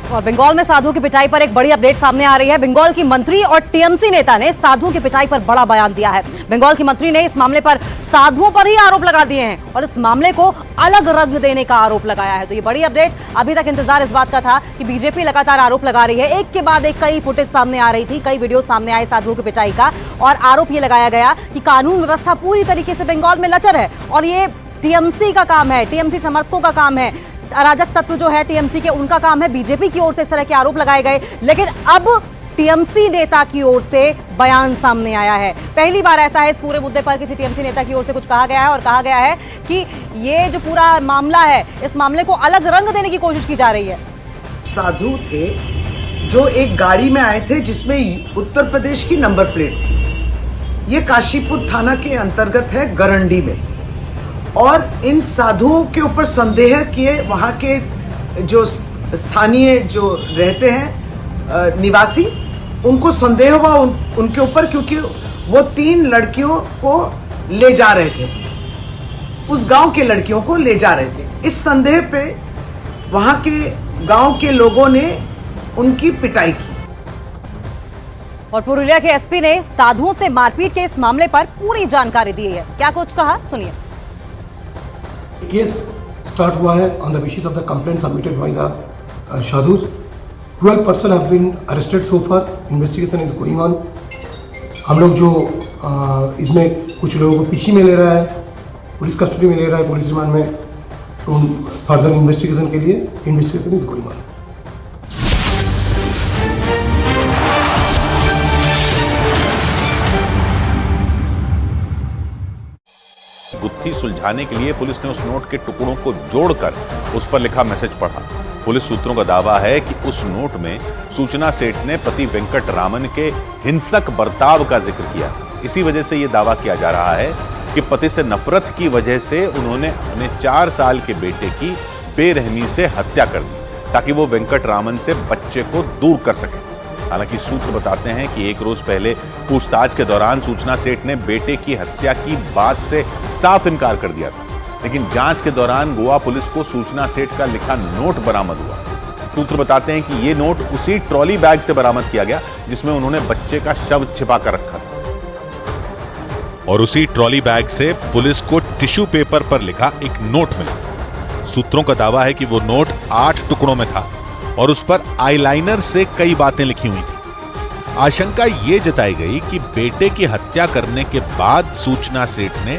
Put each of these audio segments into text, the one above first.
और बंगाल में साधुओं की पिटाई पर एक बड़ी अपडेट सामने आ रही है। बंगाल की मंत्री और टीएमसी नेता ने साधुओं की पिटाई पर बड़ा बयान दिया है। बंगाल की मंत्री ने इस मामले पर साधुओं पर ही आरोप लगा दिए हैं और इस मामले को अलग रंग देने का आरोप लगाया है। तो ये बड़ी अपडेट। अभी तक इंतजार इस बात का था कि बीजेपी लगातार आरोप लगा रही है, एक के बाद एक कई फुटेज सामने आ रही थी, कई वीडियो सामने आए साधुओं की पिटाई का, और आरोप ये लगाया गया कि कानून व्यवस्था पूरी तरीके से बंगाल में लचर है और ये टीएमसी का काम है, टीएमसी समर्थकों का काम है, अराजक तत्व जो है टीएमसी के उनका काम है। बीजेपी की ओर से इस तरह के आरोप लगाए गए, लेकिन अब टीएमसी नेता की ओर से बयान सामने आया है। पहली बार ऐसा है इस पूरे मुद्दे पर किसी टीएमसी नेता की ओर से कुछ कहा गया है और कहा गया है कि ये जो पूरा मामला है, इस मामले को अलग रंग देने की कोशिश की जा रही है। साधु थे जो एक गाड़ी में आए थे जिसमें उत्तर प्रदेश की नंबर प्लेट थी। ये काशीपुर थाना के अंतर्गत है, गरंडी में। और इन साधुओं के ऊपर संदेह किए वहाँ के जो स्थानीय जो रहते हैं निवासी, उनको संदेह हुआ उनके ऊपर, क्योंकि वो 3 लड़कियों को ले जा रहे थे, उस गांव के लड़कियों को ले जा रहे थे। इस संदेह पे वहाँ के गांव के लोगों ने उनकी पिटाई की। और पुरुलिया के एसपी ने साधुओं से मारपीट के इस मामले पर पूरी जानकारी दी है। क्या कुछ कहा, सुनिए। केस स्टार्ट हुआ है on the basis of the complaint submitted by the sadhus. 12 person have been arrested so far, investigation is going on. हम लोग जो इसमें कुछ लोगों को पीछे में ले रहा है, पुलिस कस्टडी में ले रहा है, पुलिस रिमांड में, तो फर्दर इन्वेस्टिगेशन के लिए इन्वेस्टिगेशन इज गोइंग ऑन। गुत्थी सुलझाने के लिए पुलिस ने उस नोट के टुकड़ों को जोड़कर उस पर लिखा मैसेज पढ़ा। पुलिस सूत्रों का दावा है कि उस नोट में सूचना सेठ ने पति वेंकट रामन के हिंसक बर्ताव का जिक्र किया। इसी वजह से यह दावा किया जा रहा है कि पति से नफरत की वजह से उन्होंने अपने 4 साल के बेटे की बेरहमी से हत्या कर दी ताकि वो वेंकट रामन से बच्चे को दूर कर सके। हालांकि सूत्र बताते हैं कि 1 रोज पहले पूछताछ के दौरान सूचना सेठ ने बेटे की हत्या की बात से साफ इनकार कर दिया था, लेकिन जांच के दौरान गोवा पुलिस को सूचना सेठ का लिखा नोट बरामद हुआ। सूत्र बताते हैं कि यह नोट उसी ट्रॉली बैग से बरामद किया गया जिसमें उन्होंने बच्चे का शव छिपा कर रखा था, और उसी ट्रॉली बैग से पुलिस को टिश्यू पेपर पर लिखा एक नोट मिला। सूत्रों का दावा है कि वो नोट 8 टुकड़ों में था और उस पर आईलाइनर से कई बातें लिखी हुई थी। आशंका ये जताई गई कि बेटे की हत्या करने के बाद सूचना सेठ ने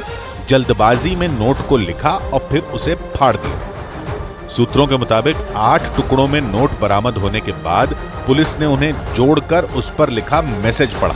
जल्दबाजी में नोट को लिखा और फिर उसे फाड़ दिया। सूत्रों के मुताबिक 8 टुकड़ों में नोट बरामद होने के बाद पुलिस ने उन्हें जोड़कर उस पर लिखा मैसेज पढ़ा।